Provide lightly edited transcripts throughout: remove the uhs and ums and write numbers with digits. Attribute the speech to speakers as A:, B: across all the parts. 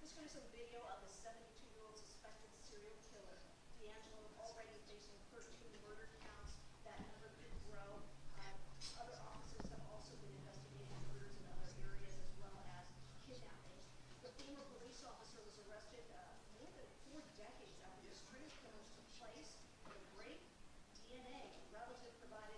A: This one is a video of the 72-year-old suspected serial killer. D'Angelo already facing 13 murder counts. That number could grow. Other officers have also been investigating murders in other areas as well as kidnappings. The former police officer was arrested more than 4 decades after the string of killings took place. The great DNA relative provided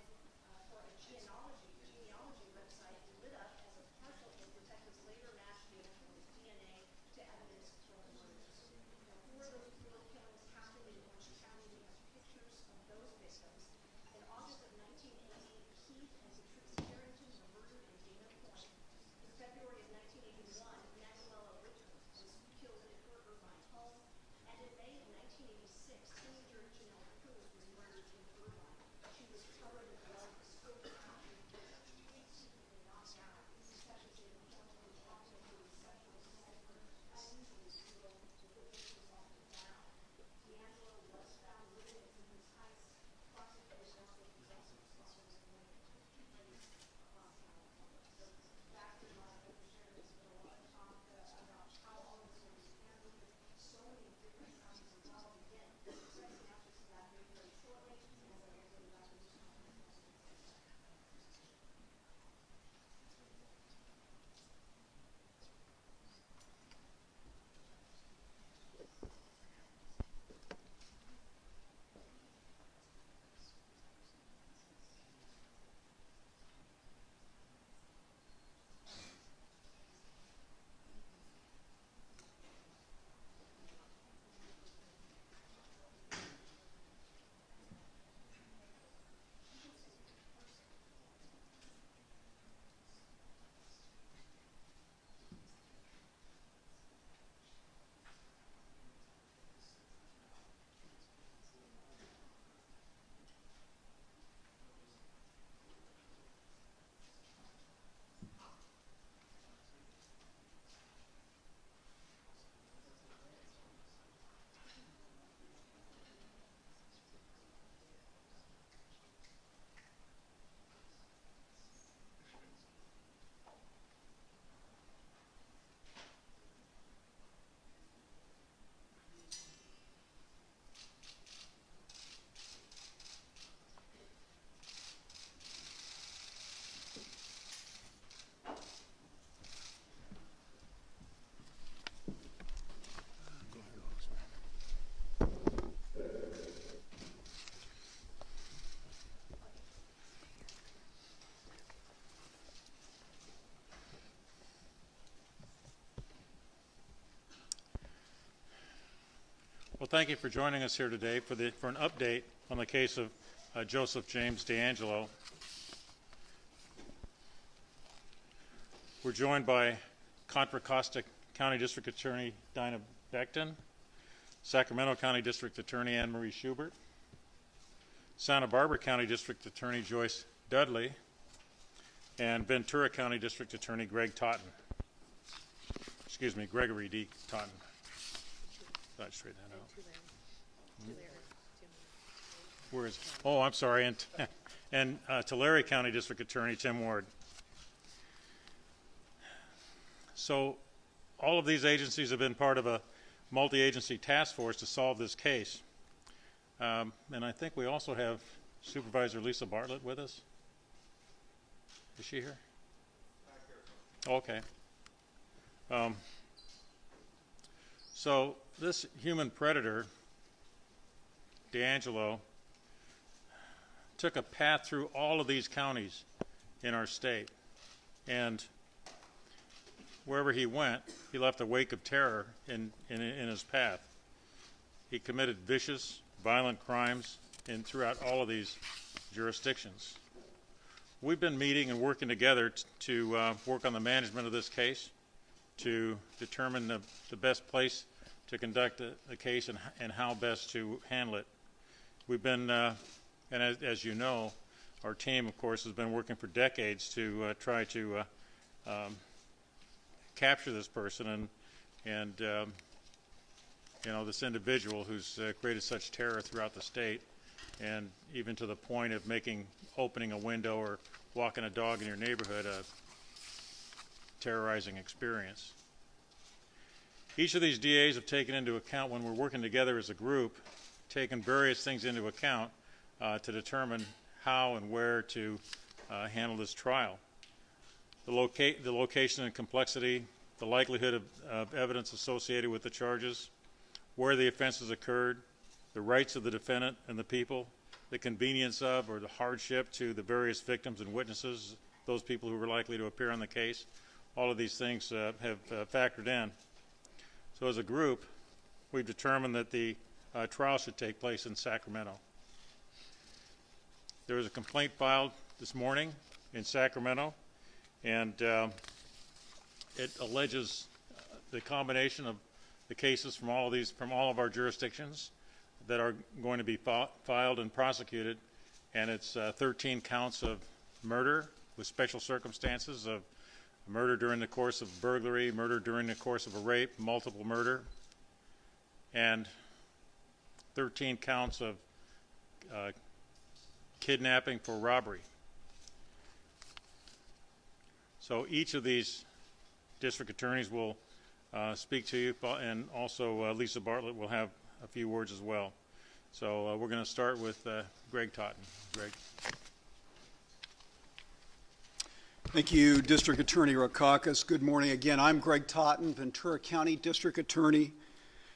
A: for a genealogy website lit up as a partial hit. Detectives later matched D'Angelo's DNA to evidence from the murders. Now, 4 of those brutal killings happened in Orange County. We have pictures of those victims. In August of 1980, Keith and Patrice Harrington were murdered in Dana Point. In February of 1981, Manuela Ritter was killed in her Irvine home. And in May of 1986, teenager Janelle Cruz was murdered in Irvine. She was covered in blood, spilled out, and knocked out. Detectives in the county also included sexual assault, unusually brutal, with the victims often down. D'Angelo was found living in his house, approximately north of the Stalker's Lane, place across California. So back to my understanding, there's been a lot of talk about how all of this was handled, with so many different counties involved. Again, expect the answers to that very, very shortly, as I look at that news conference.
B: Well, thank you for joining us here today for an update on the case of Joseph James D'Angelo. We're joined by Contra Costa County District Attorney Dinah Beckton, Sacramento County District Attorney Anne Marie Schubert, Santa Barbara County District Attorney Joyce Dudley, and Ventura County District Attorney Gregory D. Totten. Thought I'd straighten that out. Where is? Oh, I'm sorry. And Tulare County District Attorney Tim Ward. So, all of these agencies have been part of a multi-agency task force to solve this case. And I think we also have Supervisor Lisa Bartlett with us. Is she here? Okay. So this human predator, D'Angelo, took a path through all of these counties in our state. And wherever he went, he left a wake of terror in his path. He committed vicious, violent crimes throughout all of these jurisdictions. We've been meeting and working together to work on the management of this case, to determine the best place to conduct the case and how best to handle it. We've been, and as you know, our team, of course, has been working for decades to try to capture this person and you know, this individual who's created such terror throughout the state, and even to the point of opening a window or walking a dog in your neighborhood a terrorizing experience. Each of these DAs have taken into account, when we're working together as a group, taken various things into account to determine how and where to handle this trial. The location and complexity, the likelihood of evidence associated with the charges, where the offenses occurred, the rights of the defendant and the people, the convenience of or the hardship to the various victims and witnesses, those people who were likely to appear on the case. All of these things have factored in. So as a group, we've determined that the trial should take place in Sacramento. There was a complaint filed this morning in Sacramento, and it alleges the combination of the cases from all of our jurisdictions that are going to be filed and prosecuted, and it's 13 counts of murder with special circumstances of murder during the course of burglary, murder during the course of a rape, multiple murder, and 13 counts of kidnapping for robbery. So each of these district attorneys will speak to you, and also Lisa Bartlett will have a few words as well. So we're going to start with Greg Totten. Greg.
C: Thank you, District Attorney Rakakis. Good morning again. I'm Greg Totten, Ventura County District Attorney.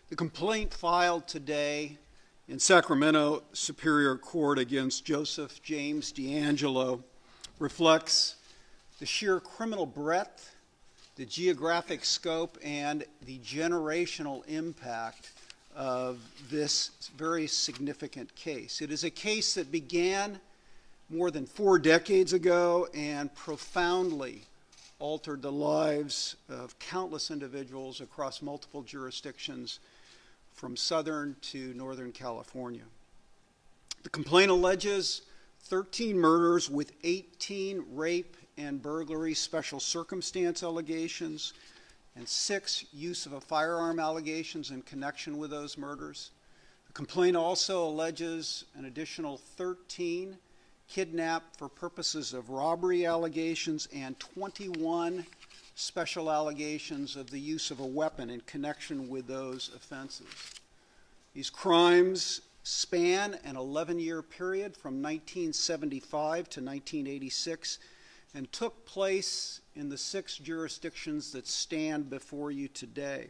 C: The complaint filed today in Sacramento Superior Court against Joseph James D'Angelo reflects the sheer criminal breadth, the geographic scope, and the generational impact of this very significant case. It is a case that began more than 4 decades ago and profoundly altered the lives of countless individuals across multiple jurisdictions from Southern to Northern California. The complaint alleges 13 murders with 18 rape and burglary special circumstance allegations and 6 use of a firearm allegations in connection with those murders. The complaint also alleges an additional 13 kidnapped for purposes of robbery allegations and 21 special allegations of the use of a weapon in connection with those offenses. These crimes span an 11-year period from 1975 to 1986 and took place in the 6 jurisdictions that stand before you today.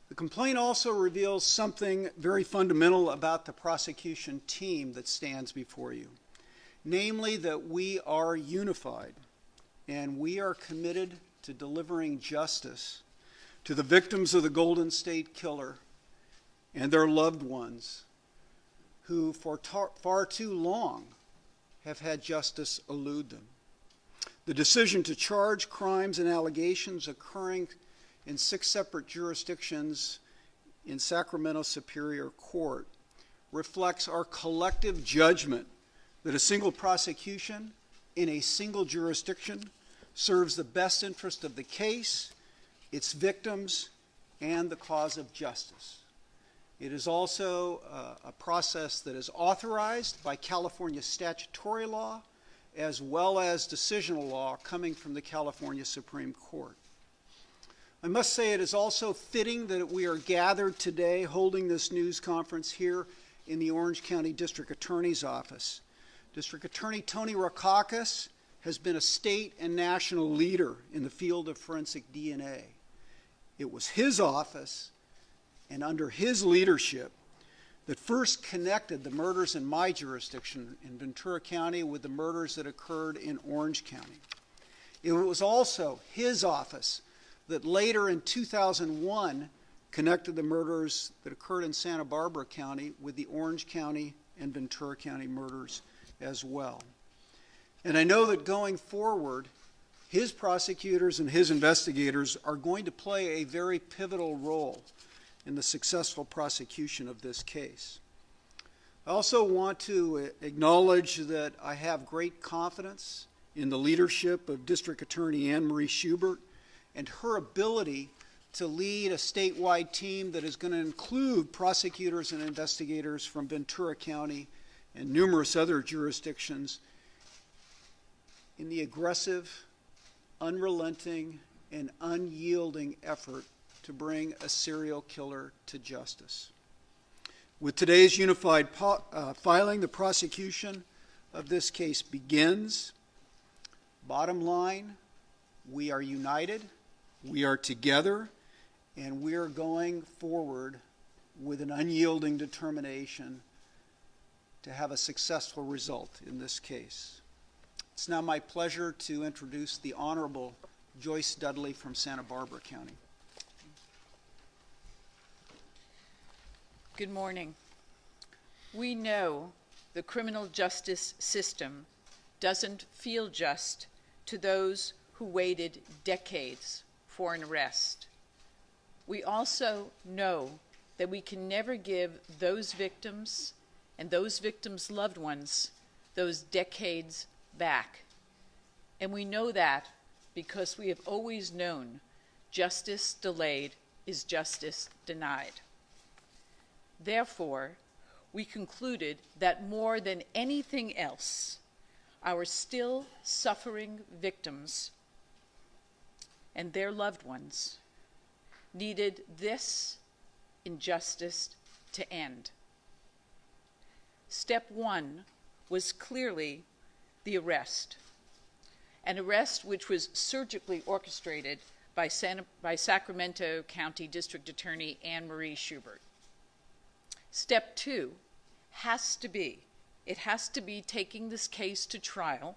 C: The complaint also reveals something very fundamental about the prosecution team that stands before you, namely that we are unified and we are committed to delivering justice to the victims of the Golden State Killer and their loved ones who for far too long have had justice elude them. The decision to charge crimes and allegations occurring in 6 separate jurisdictions in Sacramento Superior Court reflects our collective judgment that a single prosecution in a single jurisdiction serves the best interest of the case, its victims, and the cause of justice. It is also a process that is authorized by California statutory law as well as decisional law coming from the California Supreme Court. I must say it is also fitting that we are gathered today holding this news conference here in the Orange County District Attorney's Office. District Attorney Tony Rakakis has been a state and national leader in the field of forensic DNA. It was his office and under his leadership that first connected the murders in my jurisdiction in Ventura County with the murders that occurred in Orange County. It was also his office that later in 2001 connected the murders that occurred in Santa Barbara County with the Orange County and Ventura County murders as well. And I know that going forward, his prosecutors and his investigators are going to play a very pivotal role in the successful prosecution of this case. I also want to acknowledge that I have great confidence in the leadership of District Attorney Anne Marie Schubert and her ability to lead a statewide team that is going to include prosecutors and investigators from Ventura County and numerous other jurisdictions in the aggressive, unrelenting, and unyielding effort to bring a serial killer to justice. With today's unified filing, the prosecution of this case begins. Bottom line, we are united, we are together, and we are going forward with an unyielding determination to have a successful result in this case. It's now my pleasure to introduce the Honorable Joyce Dudley from Santa Barbara County.
D: Good morning. We know the criminal justice system doesn't feel just to those who waited decades for an arrest. We also know that we can never give those victims and those victims' loved ones those decades back. And we know that because we have always known justice delayed is justice denied. Therefore, we concluded that more than anything else, our still suffering victims and their loved ones needed this injustice to end. Step one was clearly the arrest, an arrest which was surgically orchestrated by Sacramento County District Attorney Anne Marie Schubert. Step two has to be taking this case to trial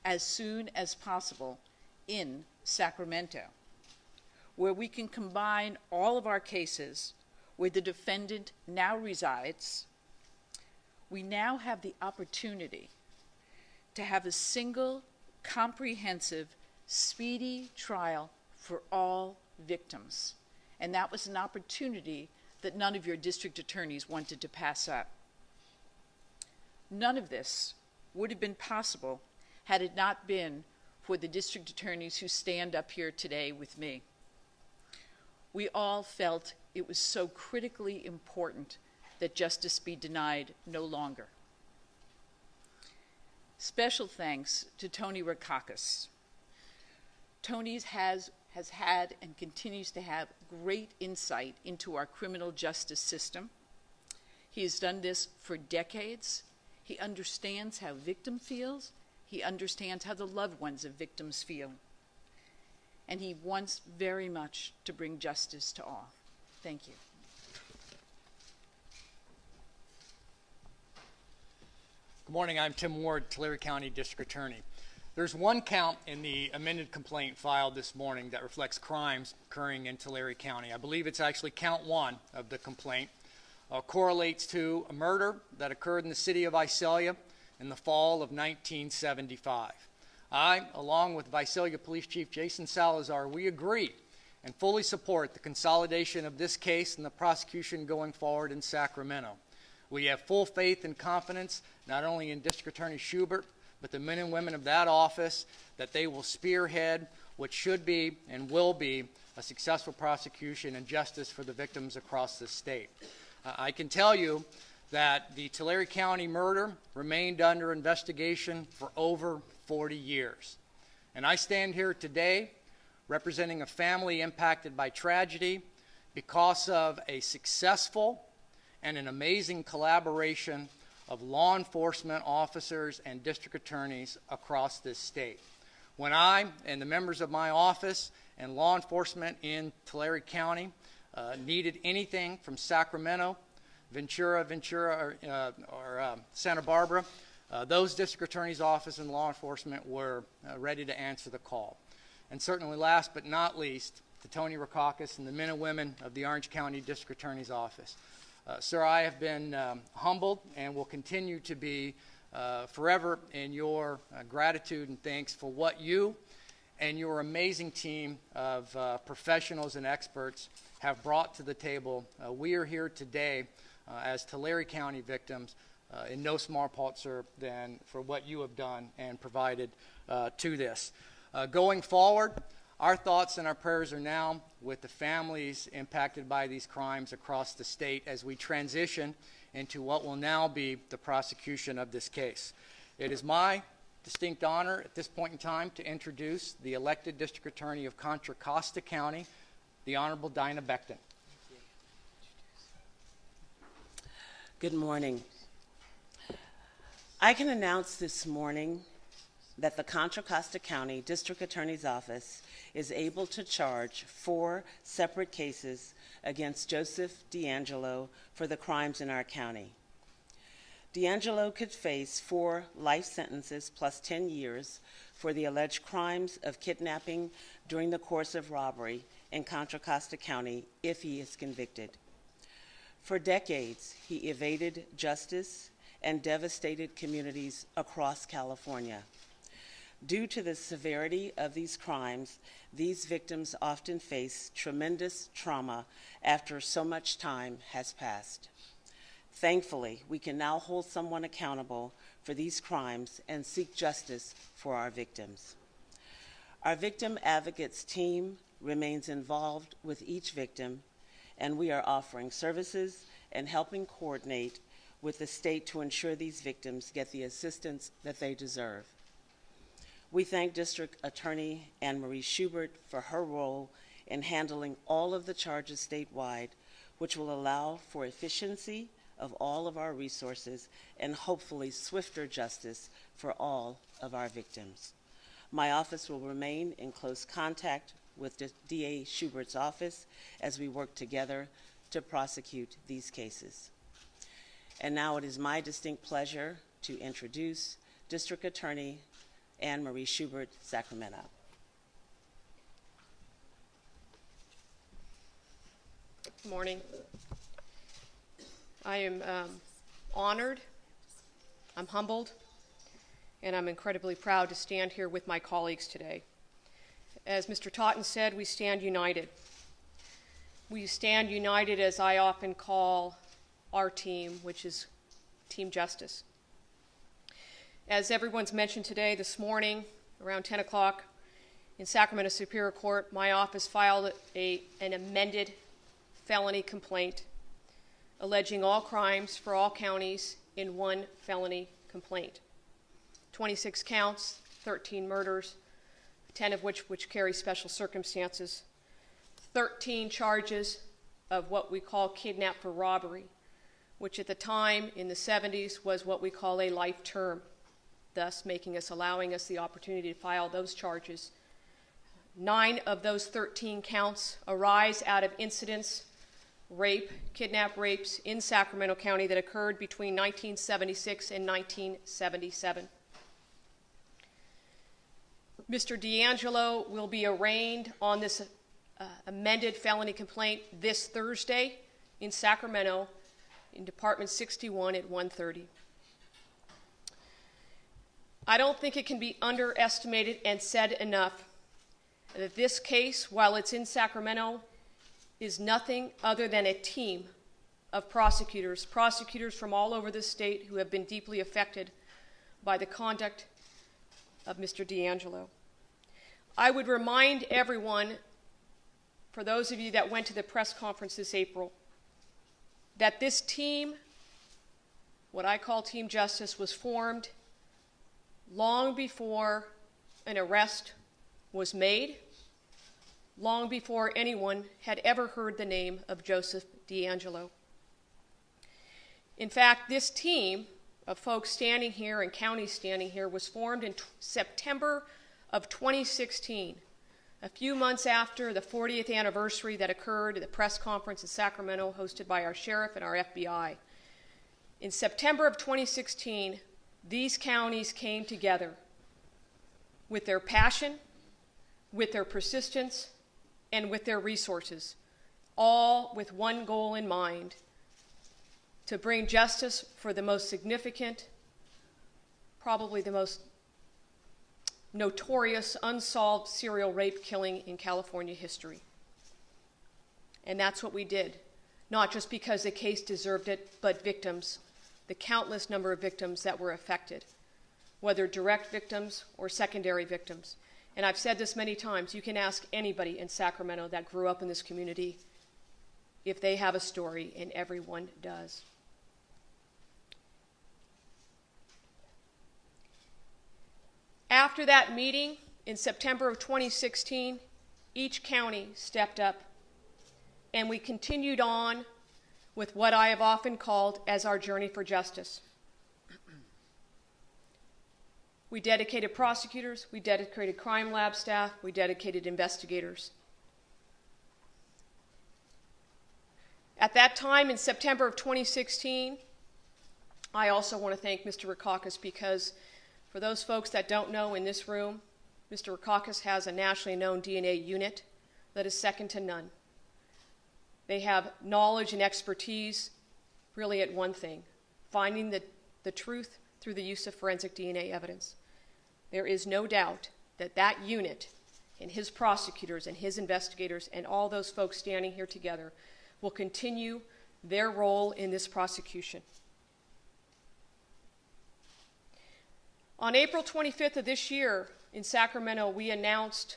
D: as soon as possible in Sacramento, where we can combine all of our cases where the defendant now resides. We now have the opportunity to have a single, comprehensive, speedy trial for all victims. And that was an opportunity that none of your district attorneys wanted to pass up. None of this would have been possible had it not been for the district attorneys who stand up here today with me. We all felt it was so critically important that justice be denied no longer. Special thanks to Tony Rakakis. Tony has had and continues to have great insight into our criminal justice system. He has done this for decades. He understands how victim feels. He understands how the loved ones of victims feel. And he wants very much to bring justice to all. Thank you.
E: Good morning. I'm Tim Ward, Tulare County District Attorney. There's one count in the amended complaint filed this morning that reflects crimes occurring in Tulare County. I believe it's actually count one of the complaint. Correlates to a murder that occurred in the city of Visalia in the fall of 1975. I, along with Visalia Police Chief Jason Salazar, we agree and fully support the consolidation of this case and the prosecution going forward in Sacramento. We have full faith and confidence not only in District Attorney Schubert, but the men and women of that office, that they will spearhead what should be and will be a successful prosecution and justice for the victims across the state. I can tell you that the Tulare County murder remained under investigation for over 40 years. And I stand here today representing a family impacted by tragedy because of a successful and an amazing collaboration of law enforcement officers and district attorneys across this state. When I and the members of my office and law enforcement in Tulare County needed anything from Sacramento, Ventura, or Santa Barbara, those district attorneys' office and law enforcement were ready to answer the call. And certainly last but not least, to Tony Rakakis and the men and women of the Orange County District Attorney's Office. Sir, I have been humbled and will continue to be forever in your gratitude and thanks for what you and your amazing team of professionals and experts have brought to the table. We are here today as Tulare County victims in no small part, sir, than for what you have done and provided to this. Going forward, our thoughts and our prayers are now with the families impacted by these crimes across the state as we transition into what will now be the prosecution of this case. It is my distinct honor at this point in time to introduce the elected District Attorney of Contra Costa County, the Honorable Dinah Becton.
F: Good morning. I can announce this morning that the Contra Costa County District Attorney's Office is able to charge 4 separate cases against Joseph DeAngelo for the crimes in our county. DeAngelo could face 4 life sentences plus 10 years for the alleged crimes of kidnapping during the course of robbery in Contra Costa County if he is convicted. For decades, he evaded justice and devastated communities across California. Due to the severity of these crimes, these victims often face tremendous trauma after so much time has passed. Thankfully, we can now hold someone accountable for these crimes and seek justice for our victims. Our victim advocates team remains involved with each victim, and we are offering services and helping coordinate with the state to ensure these victims get the assistance that they deserve. We thank District Attorney Anne Marie Schubert for her role in handling all of the charges statewide, which will allow for efficiency of all of our resources and hopefully swifter justice for all of our victims. My office will remain in close contact with DA Schubert's office as we work together to prosecute these cases. And now it is my distinct pleasure to introduce District Attorney Anne Marie Schubert, Sacramento.
G: Good morning. I am honored, I'm humbled, and I'm incredibly proud to stand here with my colleagues today. As Mr. Totten said, we stand united. We stand united, as I often call our team, which is Team Justice. As everyone's mentioned today, this morning, around 10 o'clock, in Sacramento Superior Court, my office filed an amended felony complaint alleging all crimes for all counties in one felony complaint. 26 counts, 13 murders, 10 of which carry special circumstances, 13 charges of what we call kidnap for robbery, which at the time in the 70s was what we call a life term, thus allowing us the opportunity to file those charges. 9 of those 13 counts arise out of incidents, kidnap rapes in Sacramento County that occurred between 1976 and 1977. Mr. DeAngelo will be arraigned on this amended felony complaint this Thursday in Sacramento in Department 61 at 1:30. I don't think it can be underestimated and said enough that this case, while it's in Sacramento, is nothing other than a team of prosecutors from all over the state who have been deeply affected by the conduct of Mr. DeAngelo. I would remind everyone, for those of you that went to the press conference this April, that this team, what I call Team Justice, was formed long before an arrest was made, long before anyone had ever heard the name of Joseph DeAngelo. In fact, this team of folks standing here and counties standing here was formed in September of 2016, a few months after the 40th anniversary that occurred at the press conference in Sacramento hosted by our sheriff and our FBI. In September of 2016, these counties came together with their passion, with their persistence, and with their resources, all with one goal in mind: to bring justice for the most significant, probably the most notorious unsolved serial rape killing in California history. And that's what we did, not just because the case deserved it, but victims, the countless number of victims that were affected, whether direct victims or secondary victims. And I've said this many times, you can ask anybody in Sacramento that grew up in this community if they have a story, and everyone does. After that meeting in September of 2016, each county stepped up and we continued on with what I have often called as our journey for justice. We dedicated prosecutors, we dedicated crime lab staff, we dedicated investigators. At that time, in September of 2016, I also want to thank Mr. Rakakis, because for those folks that don't know in this room, Mr. Rakakis has a nationally known DNA unit that is second to none. They have knowledge and expertise really at one thing: finding the truth through the use of forensic DNA evidence. There is no doubt that that unit and his prosecutors and his investigators and all those folks standing here together will continue their role in this prosecution. On April 25th of this year in Sacramento, we announced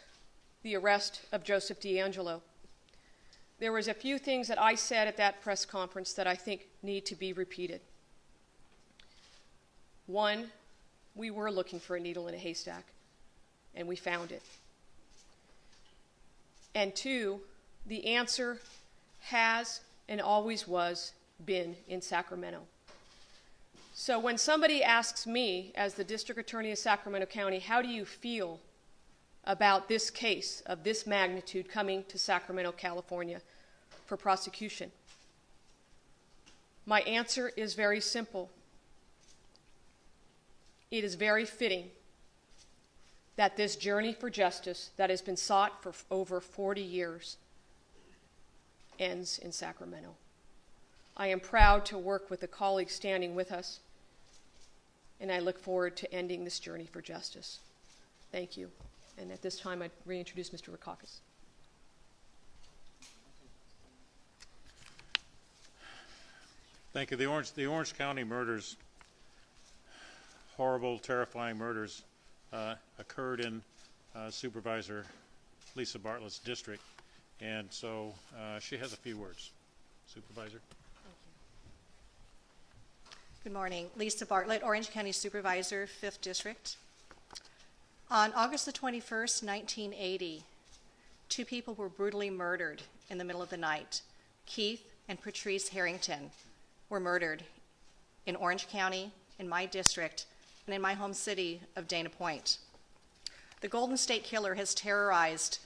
G: the arrest of Joseph DeAngelo. There was a few things that I said at that press conference that I think need to be repeated. One, we were looking for a needle in a haystack, and we found it. And two, the answer has and always was been in Sacramento. So when somebody asks me, as the District Attorney of Sacramento County, how do you feel about this case of this magnitude coming to Sacramento, California for prosecution? My answer is very simple. It is very fitting that this journey for justice that has been sought for over 40 years ends in Sacramento. I am proud to work with the colleagues standing with us, and I look forward to ending this journey for justice. Thank you. And at this time, I reintroduce Mr. Rakakis.
B: Thank you. The Orange County murders, horrible, terrifying murders, occurred in Supervisor Lisa Bartlett's district, and so she has a few words. Supervisor.
H: Good morning. Lisa Bartlett, Orange County Supervisor, 5th District. On August the 21st, 1980, 2 people were brutally murdered in the middle of the night. Keith and Patrice Harrington were murdered in Orange County, in my district, and in my home city of Dana Point. The Golden State Killer has terrorized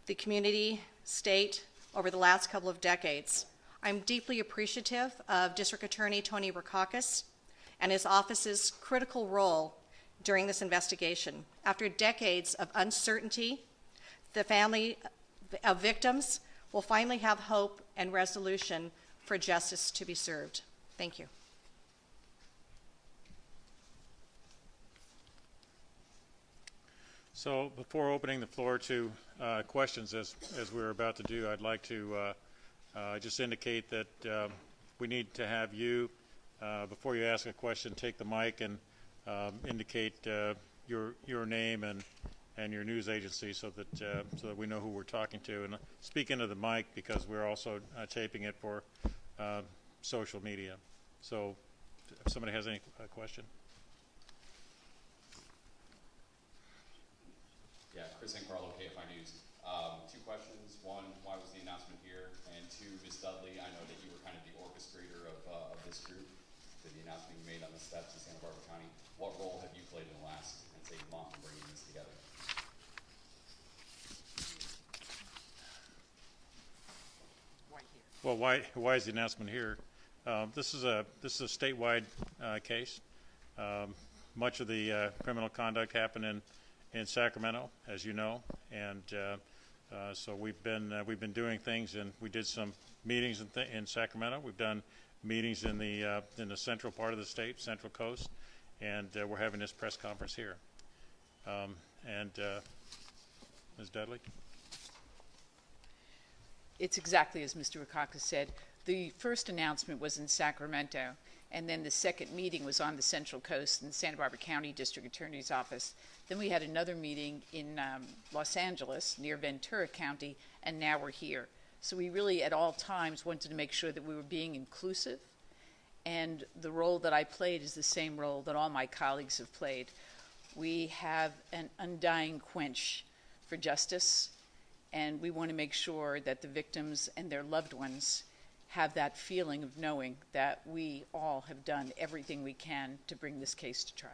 H: the community, state, over the last couple of decades. I'm deeply appreciative of District Attorney Tony Rakakis and his office's critical role during this investigation. After decades of uncertainty, the family of victims will finally have hope and resolution for justice to be served. Thank you.
B: So before opening the floor to questions, as we're about to do, I'd like to just indicate that we need to have you, before you ask a question, take the mic and indicate your name and your news agency so that we know who we're talking to, and speak into the mic because we're also taping it for social media. So if somebody has any question.
I: Yeah, Chris Incarlo, KFI News. 2 questions. 1, why was the announcement here? And 2, Ms. Dudley, I know that you were kind of the orchestrator of this group, the announcement you made on the steps in Santa Barbara County. What role have you played in the last, I'd say, month in bringing this together?
B: Well, why is the announcement here? This is a statewide case. Much of the criminal conduct happened in Sacramento, as you know, and so we've been doing things, and we did some meetings in Sacramento. We've done meetings in the central part of the state, Central Coast, and we're having this press conference here. And Ms. Dudley.
D: It's exactly as Mr. Rakakis said. The first announcement was in Sacramento, and then the second meeting was on the Central Coast in the Santa Barbara County District Attorney's Office. Then we had another meeting in Los Angeles, near Ventura County, and now we're here. So we really, at all times, wanted to make sure that we were being inclusive, and the role that I played is the same role that all my colleagues have played. We have an undying quench for justice, And we want to make sure that the victims and their loved ones have that feeling of knowing that we all have done everything we can to bring this case to trial.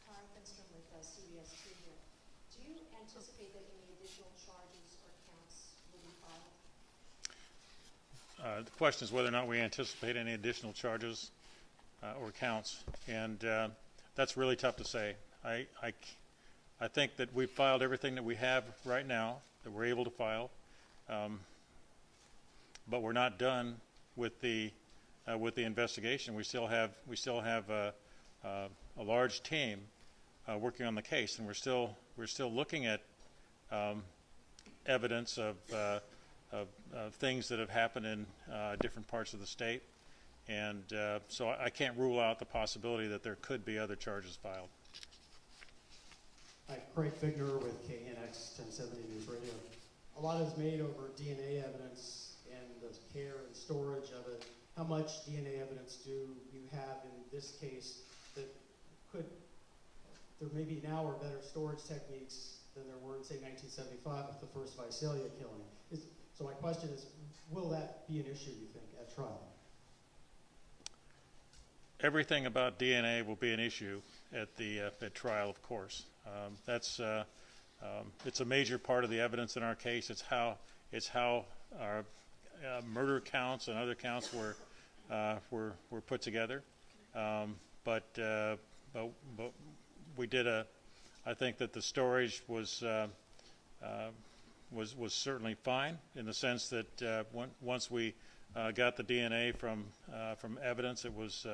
A: Karen Finstrom with CBS 2 here. Do you anticipate that any additional charges or counts will be filed?
B: The question is whether or not we anticipate any additional charges or counts, and that's really tough to say. I think that we've filed everything that we have right now that we're able to file, but we're not done with the investigation. We still have a large team working on the case, and we're still looking at evidence of things that have happened in different parts of the state, and so I can't rule out the possibility that there could be other charges filed.
J: Hi, Craig Figner with KNX 1070 News Radio. A lot is made over DNA evidence and the care and storage of it. How much DNA evidence do you have in this case that there maybe now are better storage techniques than there were in, say, 1975 with the first Visalia killing? So my question is, will that be an issue, you think, at trial?
B: Everything about DNA will be an issue at trial, of course. It's a major part of the evidence in our case. It's how our murder counts and other counts were put together. But we did I think that the storage was certainly fine in the sense that once we got the DNA from evidence, it was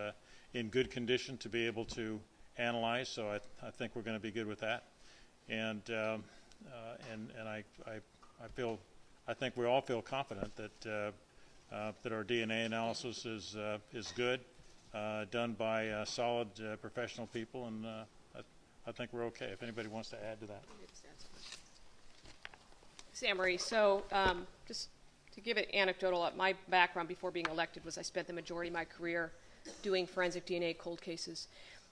B: in good condition to be able to analyze. So I think we're going to be good with that, and I think we all feel confident that our DNA analysis is good, done by solid professional people, and I think we're okay. If anybody wants to add to that.
G: Sam Marie, so just to give it anecdotal, my background before being elected was I spent the majority of my career doing forensic DNA cold cases.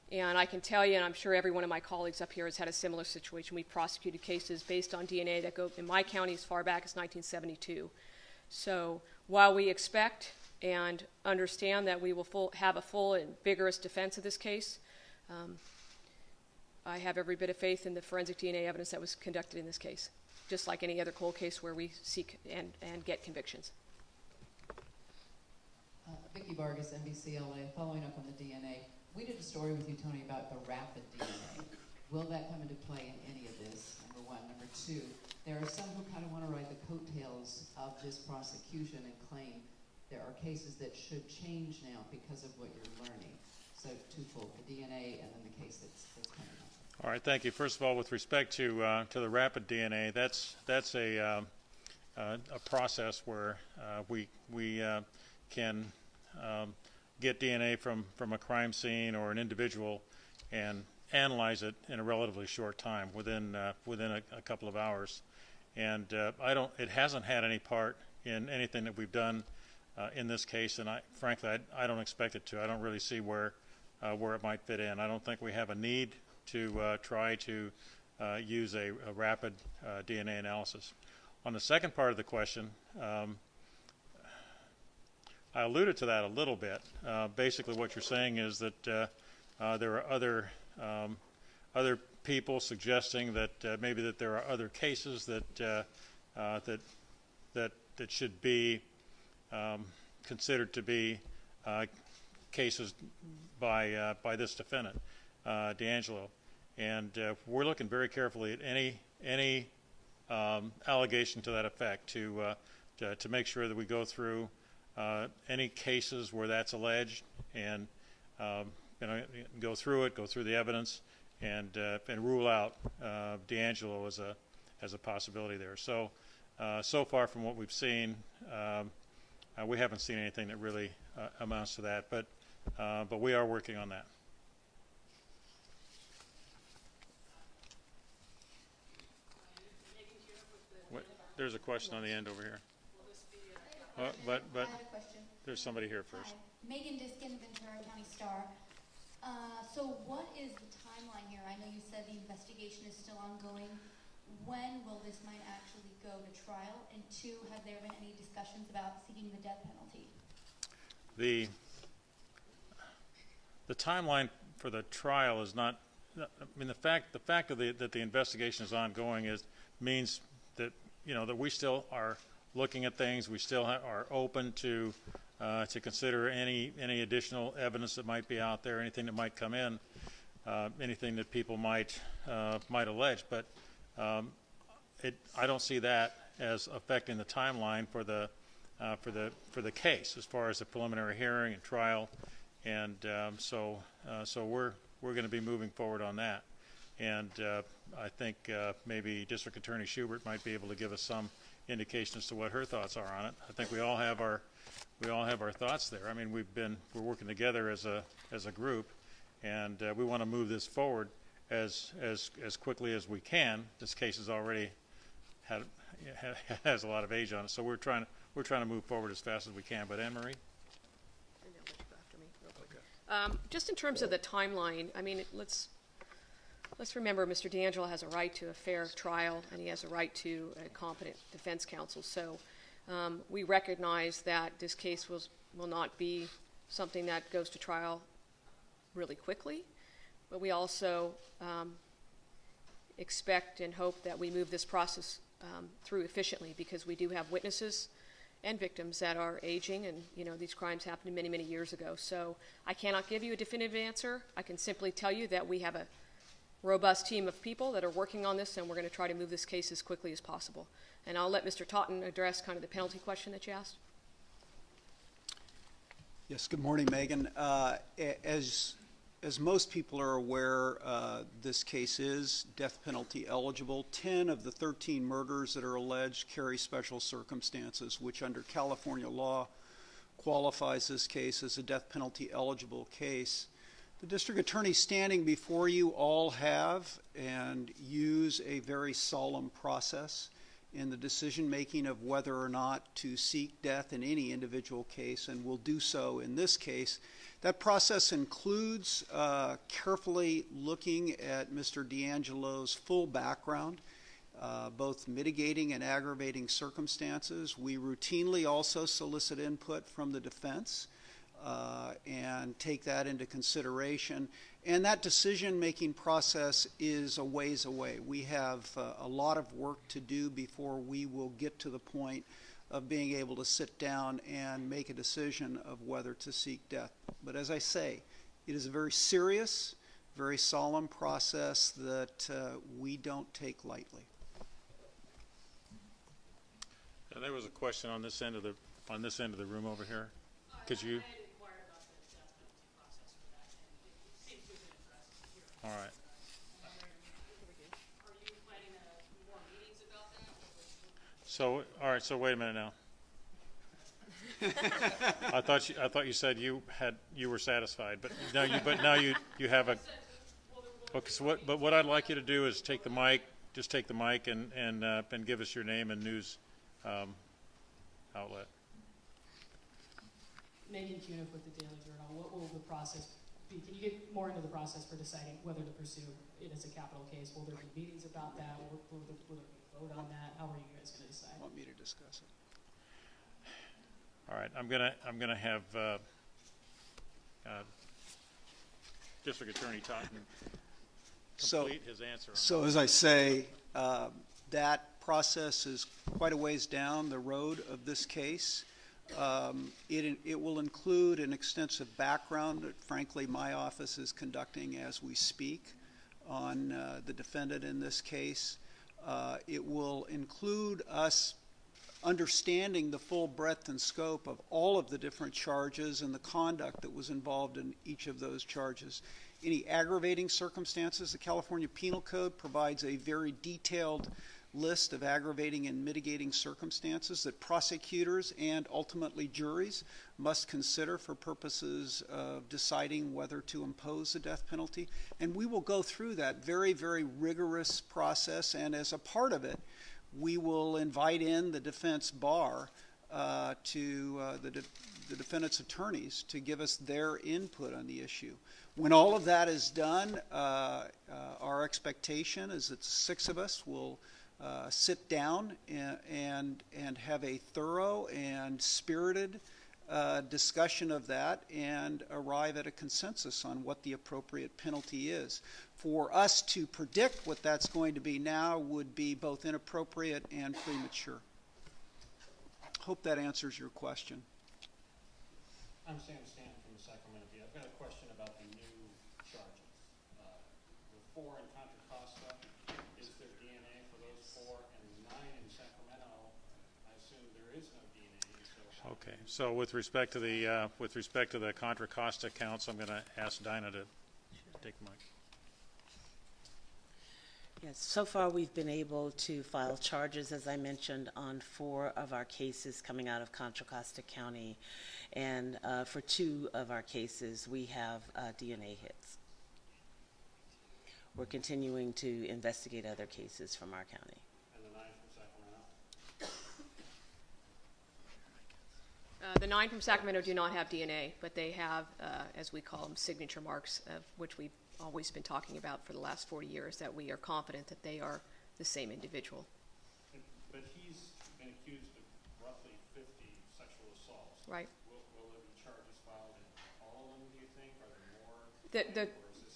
G: And I can tell you, and I'm sure every one of my colleagues up here has had a similar situation. We've prosecuted cases based on DNA that go in my county as far back as 1972. So while we expect and understand that we will have a full and vigorous defense of this case, I have every bit of faith in the forensic DNA evidence that was conducted in this case, just like any other cold case where we seek and get convictions.
K: Vicki Vargas, NBCLA, following up on the DNA. We did a story with you, Tony, about the rapid DNA. Will that come into play in any of this, number one? Number two, there are some who kind of want to ride the coattails of this prosecution and claim there are cases that should change now because of what you're learning. So twofold, the DNA and then the case that's coming up.
B: All right, thank you. First of all, with respect to the rapid DNA, that's a process where we can get DNA from a crime scene or an individual and analyze it in a relatively short time, within a couple of hours. And it hasn't had any part in anything that we've done in this case, and frankly, I don't expect it to. I don't really see where it might fit in. I don't think we have a need to try to use a rapid DNA analysis. On the second part of the question, I alluded to that a little bit. Basically, what you're saying is that there are other people suggesting that maybe that there are other cases that should be considered to be cases by this defendant, D'Angelo, and we're looking very carefully at any allegation to that effect to make sure that we go through any cases where that's alleged, and go through the evidence, and rule out D'Angelo as a possibility there. So so far from what we've seen, we haven't seen anything that really amounts to that, but we are working on that. There's a question on the end over here. But
L: I have a question.
B: there's somebody here first.
L: Hi. Megan Diskin, Ventura County Star. So what is the timeline here? I know you said the investigation is still ongoing. When will this might actually go to trial? And two, have there been any discussions about seeking the death penalty?
B: The timeline for the trial is not. I mean, the fact that the investigation is ongoing means that that we still are looking at things. We still are open to consider any additional evidence that might be out there, anything that might come in, anything that people might allege. But I don't see that as affecting the timeline for the case as far as the preliminary hearing and trial, and so we're going to be moving forward on that. And I think maybe District Attorney Schubert might be able to give us some indication as to what her thoughts are on it. I think we all have our thoughts there. I mean, we're working together as a group, and we want to move this forward as quickly as we can. This case has already has a lot of age on it, so we're trying to move forward as fast as we can. But Anne Marie?
G: Just in terms of the timeline, I mean, let's remember Mr. D'Angelo has a right to a fair trial, and he has a right to a competent defense counsel. So we recognize that this case will not be something that goes to trial really quickly, but we also expect and hope that we move this process through efficiently, because we do have witnesses and victims that are aging, and these crimes happened many, many years ago. So I cannot give you a definitive answer. I can simply tell you that we have a robust team of people that are working on this, and we're going to try to move this case as quickly as possible. And I'll let Mr. Totten address kind of the penalty question that you asked.
C: Yes, good morning, Megan. As most people are aware, this case is death penalty eligible. 10 of the 13 murders that are alleged carry special circumstances, which under California law qualifies this case as a death penalty eligible case. The district attorneys standing before you all have and use a very solemn process in the decision making of whether or not to seek death in any individual case, and will do so in this case. That process includes carefully looking at Mr. D'Angelo's full background, both mitigating and aggravating circumstances. We routinely also solicit input from the defense and take that into consideration. And that decision-making process is a ways away. We have a lot of work to do before we will get to the point of being able to sit down and make a decision of whether to seek death. But as I say, it is a very serious, very solemn process that we don't take lightly.
B: Now, there was a question on this end of the room over here. Could you? All right. So, all right. So, wait a minute now. I thought you said you were satisfied, but now you have a. Okay. So what I'd like you to do is take the mic. Just take the mic and give us your name and news outlet.
M: Megan Cuniff with the Daily Journal. What will the process be? Can you get more into the process for deciding whether to pursue it as a capital case? Will there be meetings about that? Will there be a vote on that? How are you guys going to decide?
C: Want me to discuss it?
B: All right, I'm gonna have District Attorney Totten complete his answer.
C: So as I say, that process is quite a ways down the road of this case. It will include an extensive background that, frankly, my office is conducting as we speak on the defendant in this case. It will include us understanding the full breadth and scope of all of the different charges and the conduct that was involved in each of those charges. Any aggravating circumstances, the California Penal Code provides a very detailed list of aggravating and mitigating circumstances that prosecutors and ultimately juries must consider for purposes of deciding whether to impose the death penalty. And we will go through that very, very rigorous process, and as a part of it, we will invite in the defense bar to the defendant's attorneys to give us their input on the issue. When all of that is done, our expectation is that the 6 of us will sit down and have a thorough and spirited discussion of that and arrive at a consensus on what the appropriate penalty is. For us to predict what that's going to be now would be both inappropriate and premature. Hope that answers your question.
N: I'm Sam Stanton from the Sacramento Bee. I've got a question about the new charges. The 4 in Contra Costa, is there DNA for those 4? And the 9 in Sacramento, I assume there is no DNA. So
B: Okay. So with respect to the Contra Costa counts, I'm going to ask Dinah to take the mic.
F: Yes, so far we've been able to file charges, as I mentioned, on 4 of our cases coming out of Contra Costa County. And for 2 of our cases, we have DNA hits. We're continuing to investigate other cases from our county.
N: And the 9 from Sacramento?
G: The 9 from Sacramento do not have DNA, but they have, as we call them, signature marks, of which we've always been talking about for the last 40 years, that we are confident that they are the same individual.
N: But he's been accused of roughly 50 sexual assaults.
G: Right.
N: Will there be charges filed in all of them, do you think? Are there more?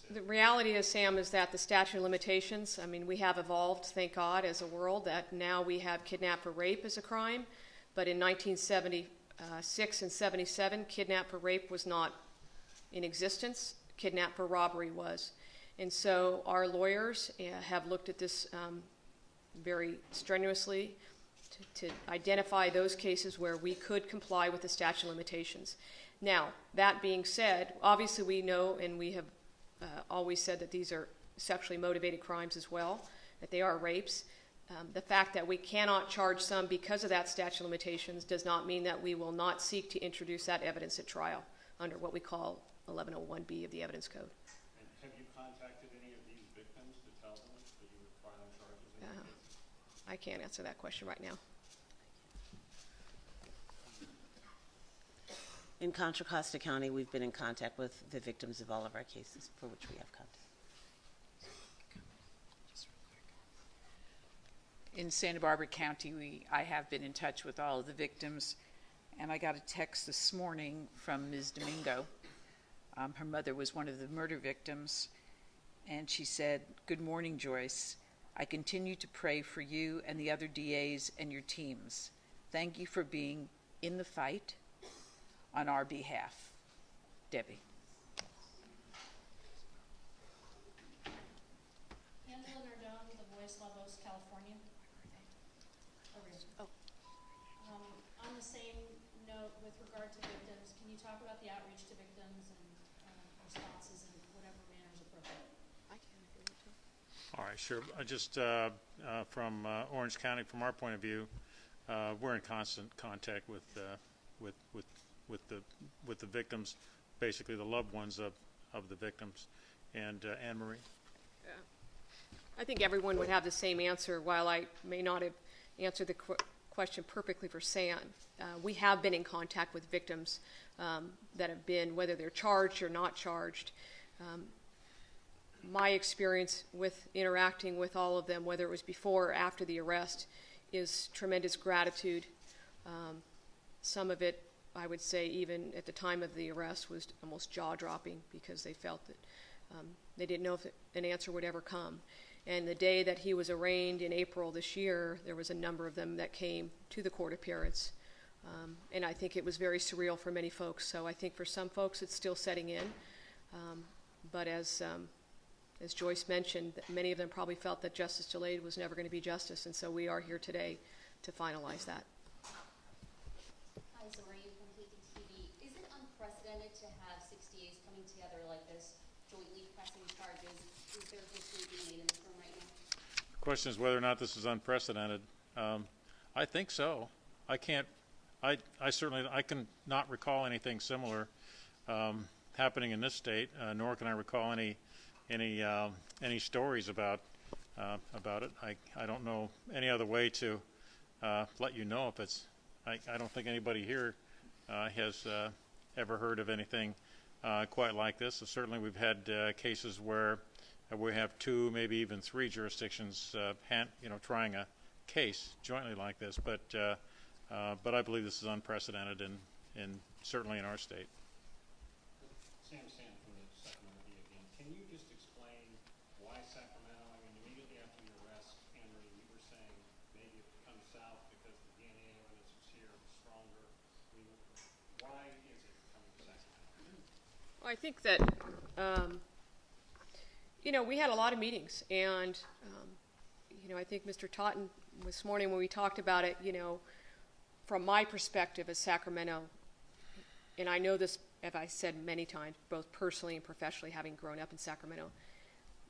G: The reality is, Sam, is that the statute of limitations, I mean, we have evolved, thank God, as a world, that now we have kidnap for rape as a crime, but in 1976 and 77, kidnap for rape was not in existence. Kidnap for robbery was. And so our lawyers have looked at this very strenuously to identify those cases where we could comply with the statute of limitations. Now, that being said, obviously we know, and we have always said, that these are sexually motivated crimes as well, that they are rapes. The fact that we cannot charge some because of that statute of limitations does not mean that we will not seek to introduce that evidence at trial under what we call 1101B of the Evidence Code.
N: And have you contacted any of these victims to tell them that you were filing charges?
G: I can't answer that question right now.
F: In Contra Costa County, we've been in contact with the victims of all of our cases for which we have contact.
D: In Santa Barbara County, I have been in touch with all of the victims, and I got a text this morning from Ms. Domingo. Her mother was one of the murder victims, and she said, "Good morning, Joyce. I continue to pray for you and the other DAs and your teams. Thank you for being in the fight on our behalf. Debbie."
A: Angela Nardone, The Voice, Lavos, California. Over here.
G: Oh.
A: On the same note, with regard to victims, can you talk about the outreach to victims and responses in whatever manner is appropriate?
G: I can if you want to.
B: All right, sure. Just from Orange County, from our point of view, we're in constant contact with the victims, basically the loved ones of the victims. And Anne Marie?
G: Yeah. I think everyone would have the same answer. While I may not have answered the question perfectly for Sam, we have been in contact with victims that have been, whether they're charged or not charged. My experience with interacting with all of them, whether it was before or after the arrest, is tremendous gratitude. Some of it, I would say, even at the time of the arrest, was almost jaw-dropping because they felt that they didn't know if an answer would ever come. And the day that he was arraigned in April this year, there was a number of them that came to the court appearance. And I think it was very surreal for many folks. So I think for some folks it's still setting in. But as Joyce mentioned, many of them probably felt that justice delayed was never going to be justice. And so we are here today to finalize that.
O: Hi, Zori from KTTV. Is it unprecedented to have 6 DAs coming together like this, jointly pressing charges? Is there history being made in this room right now?
B: The question is whether or not this is unprecedented. I think so. I can not recall anything similar happening in this state, nor can I recall any stories about it. I don't know any other way to let you know if it's. I don't think anybody here has ever heard of anything quite like this. So certainly we've had cases where we have 2, maybe even 3 jurisdictions trying a case jointly like this, but I believe this is unprecedented certainly in our state.
N: Sam from the Sacramento Bee again. Can you just explain why Sacramento? I mean, immediately after the arrest, Henry, you were saying maybe it would come south because the DNA evidence was here, stronger. I mean, why is it coming to Sacramento?
G: Well, I think that, we had a lot of meetings, and, I think Mr. Totten this morning when we talked about it, from my perspective as Sacramento, and I know this, as I said many times, both personally and professionally, having grown up in Sacramento,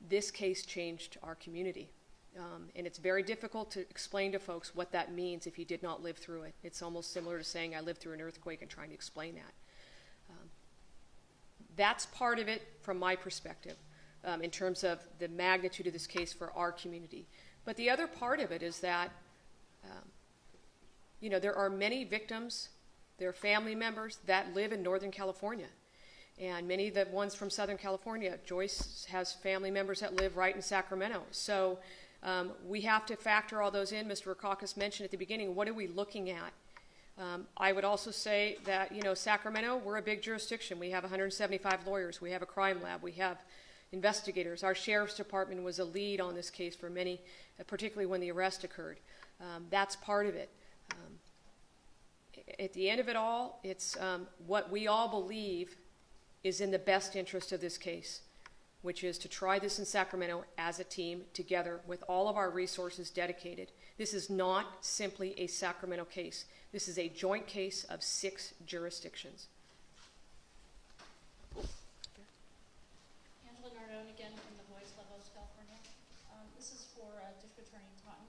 G: this case changed our community. And it's very difficult to explain to folks what that means if you did not live through it. It's almost similar to saying I lived through an earthquake and trying to explain that. That's part of it from my perspective, in terms of the magnitude of this case for our community. But the other part of it is that, there are many victims, their family members that live in Northern California. And many of the ones from Southern California, Joyce has family members that live right in Sacramento. So we have to factor all those in. Mr. Rakakis mentioned at the beginning, what are we looking at? I would also say that, Sacramento, we're a big jurisdiction. We have 175 lawyers. We have a crime lab. We have investigators. Our sheriff's department was a lead on this case for many, particularly when the arrest occurred. That's part of it. At the end of it all, it's what we all believe is in the best interest of this case, which is to try this in Sacramento as a team together with all of our resources dedicated. This is not simply a Sacramento case. This is a joint case of 6 jurisdictions.
A: Angela Nardone again from the Voice, Lagos, California. This is for District Attorney Totten.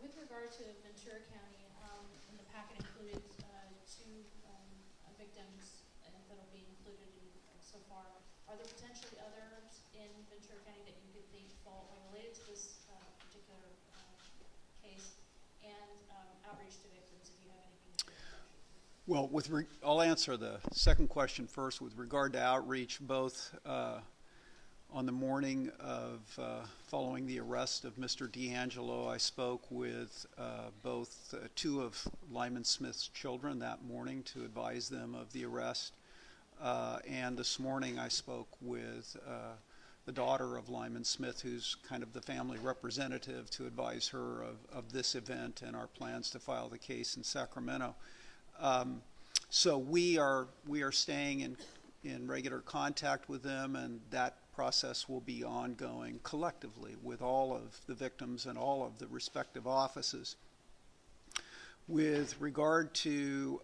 A: With regard to Ventura County, in the packet included 2 victims that'll be included so far. Are there potentially others in Ventura County that you could think fall related to this particular case? And outreach to victims, if you have anything to share.
C: Well, I'll answer the second question first with regard to outreach, both on the morning of following the arrest of Mr. D'Angelo. I spoke with both 2 of Lyman Smith's children that morning to advise them of the arrest. And this morning I spoke with the daughter of Lyman Smith, who's kind of the family representative, to advise her of this event and our plans to file the case in Sacramento. So we are staying in regular contact with them, and that process will be ongoing collectively with all of the victims and all of the respective offices. With regard to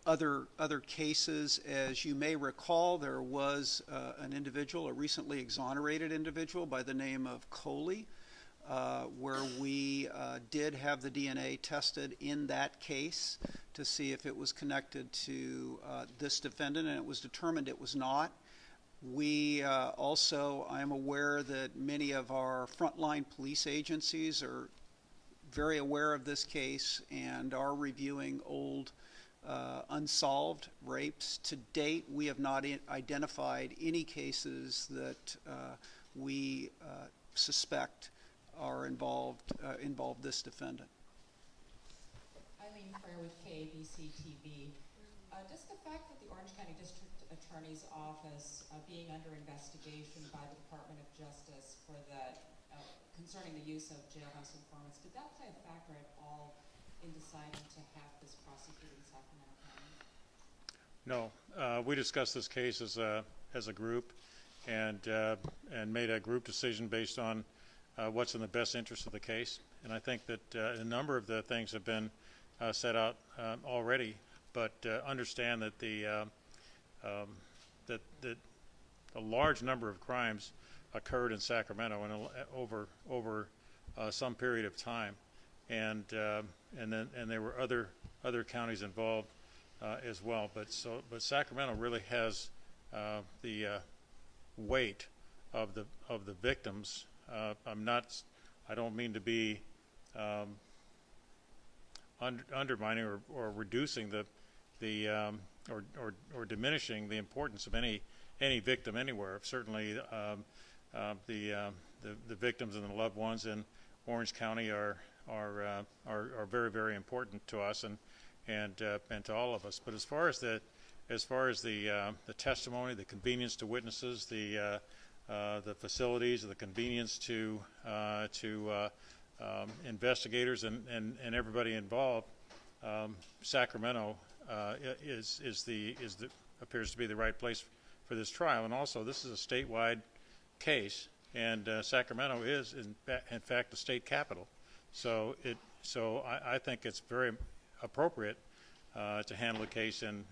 C: other cases, as you may recall, there was an individual, a recently exonerated individual by the name of Coley, where we did have the DNA tested in that case to see if it was connected to this defendant, and it was determined it was not. We also, I am aware that many of our frontline police agencies are very aware of this case and are reviewing old unsolved rapes. To date, we have not identified any cases that we suspect are involved this defendant.
K: Eileen Frere with KABC TV. Does the fact that the Orange County District Attorney's Office being under investigation by the Department of Justice for concerning the use of jailhouse informants, did that play a factor at all in deciding to have this prosecuted in Sacramento County?
B: No, we discussed this case as a group, and made a group decision based on what's in the best interest of the case. And I think that a number of the things have been set out already, but understand that that a large number of crimes occurred in Sacramento over some period of time, and there were other counties involved as well. But Sacramento really has the weight of the victims. I don't mean to be undermining or reducing the or diminishing the importance of any victim anywhere. Certainly, the victims and the loved ones in Orange County are very, very important to us and to all of us. But as far as the testimony, the convenience to witnesses, the facilities, the convenience to investigators and everybody involved, Sacramento appears to be the right place for this trial. And also, this is a statewide case, and Sacramento is in fact the state capital. So I think it's very appropriate to handle a case in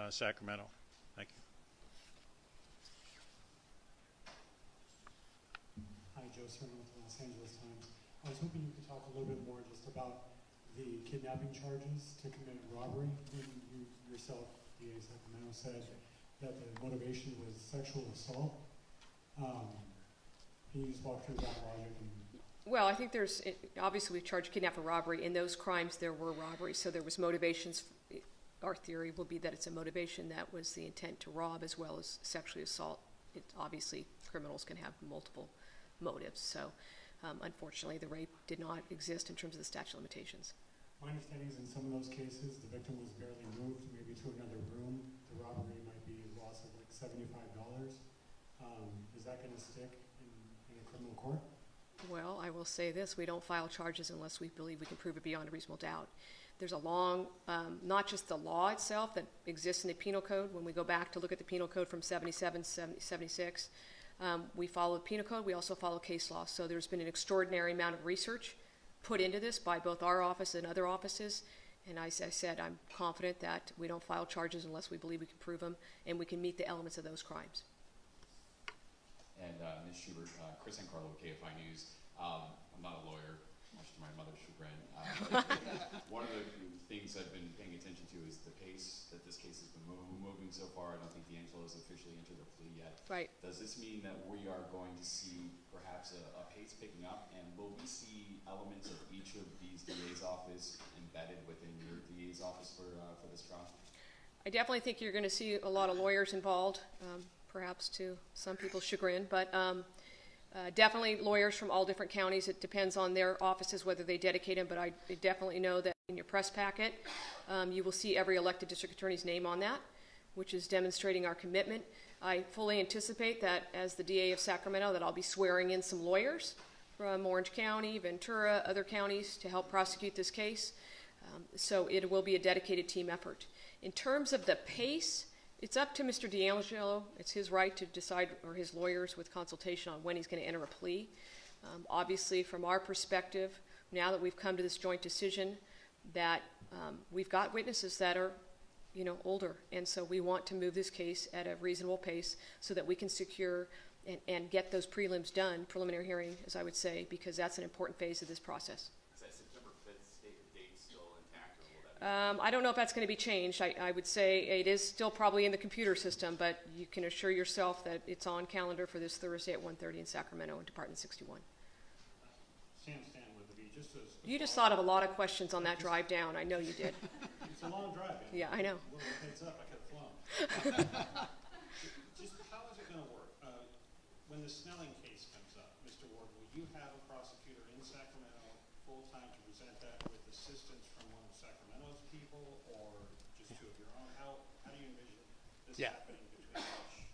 B: Sacramento. Thank you.
P: Hi, Joe Sermon with the Los Angeles Times. I was hoping you could talk a little bit more just about the kidnapping charges to commit robbery. You yourself, DA Sacramento, said that the motivation was sexual assault. Can you just walk through that logic?
G: Well, I think obviously we've charged kidnapping for robbery. In those crimes, there were robberies, so there was motivations. Our theory will be that it's a motivation that was the intent to rob as well as sexually assault. Obviously, criminals can have multiple motives, so unfortunately, the rape did not exist in terms of the statute of limitations.
P: My understanding is in some of those cases, the victim was barely moved, maybe to another room. The robbery might be a loss of like $75. Is that going to stick in a criminal court?
G: Well, I will say this, we don't file charges unless we believe we can prove it beyond a reasonable doubt. There's a long, not just the law itself that exists in the penal code. When we go back to look at the penal code from 77, 76, we follow the penal code, we also follow case law. So there's been an extraordinary amount of research put into this by both our office and other offices. And as I said, I'm confident that we don't file charges unless we believe we can prove them and we can meet the elements of those crimes.
I: And Ms. Schubert, Chris and Carlo, KFI News. I'm not a lawyer, much to my mother's chagrin. One of the things I've been paying attention to is the pace that this case has been moving so far. I don't think D'Angelo has officially entered a plea yet.
G: Right.
I: Does this mean that we are going to see perhaps a pace picking up, and will we see elements of each of these DA's office embedded within your DA's office for this trial?
G: I definitely think you're going to see a lot of lawyers involved, perhaps to some people's chagrin, but definitely lawyers from all different counties. It depends on their offices whether they dedicate them, but I definitely know that in your press packet you will see every elected district attorney's name on that, which is demonstrating our commitment. I fully anticipate that as the DA of Sacramento that I'll be swearing in some lawyers from Orange County, Ventura, other counties to help prosecute this case. So it will be a dedicated team effort. In terms of the pace, it's up to Mr. D'Angelo. It's his right to decide, or his lawyers with consultation on when he's going to enter a plea. Obviously, from our perspective, now that we've come to this joint decision, that we've got witnesses that are, older, and so we want to move this case at a reasonable pace so that we can secure and get those prelims done, preliminary hearing, as I would say, because that's an important phase of this process.
I: Is that September 5th stated date still intact, or will that
G: I don't know if that's going to be changed. I would say it is still probably in the computer system, but you can assure yourself that it's on calendar for this Thursday at 1:30 in Sacramento in Department 61.
N: Sam Stan with the V,
G: You just thought of a lot of questions on that drive down. I know you did.
N: It's a long drive.
G: Yeah, I know.
N: A little heads up, I could have flown. Just how is it going to work? When the Snelling case comes up, Mr. Ward, will you have a prosecutor in Sacramento full-time to present that with assistance from one of Sacramento's people, or just two of your own? How do you envision this happening between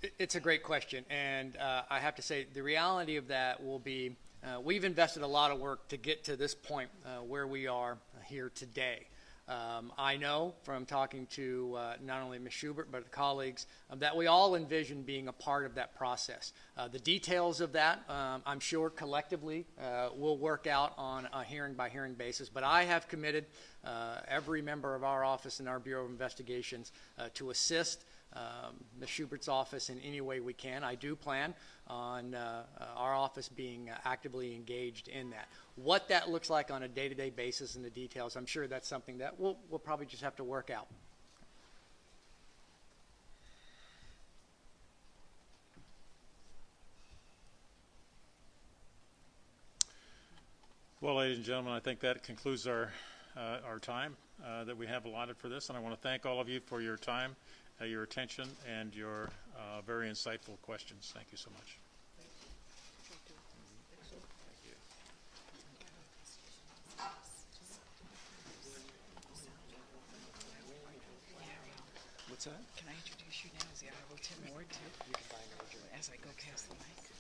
N: each?
E: It's a great question, and I have to say the reality of that will be we've invested a lot of work to get to this point where we are here today. I know from talking to not only Ms. Schubert but the colleagues that we all envision being a part of that process. The details of that, I'm sure collectively will work out on a hearing-by-hearing basis, but I have committed every member of our office and our Bureau of Investigations to assist Ms. Schubert's office in any way we can. I do plan on our office being actively engaged in that. What that looks like on a day-to-day basis and the details, I'm sure that's something that we'll probably just have to work out.
B: Well, ladies and gentlemen, I think that concludes our time that we have allotted for this, and I want to thank all of you for your time your attention and your very insightful questions. Thank you so much.
D: What's that? Can I introduce you now as the Honorable Tim Ward, too? You can buy me as I go past the mic.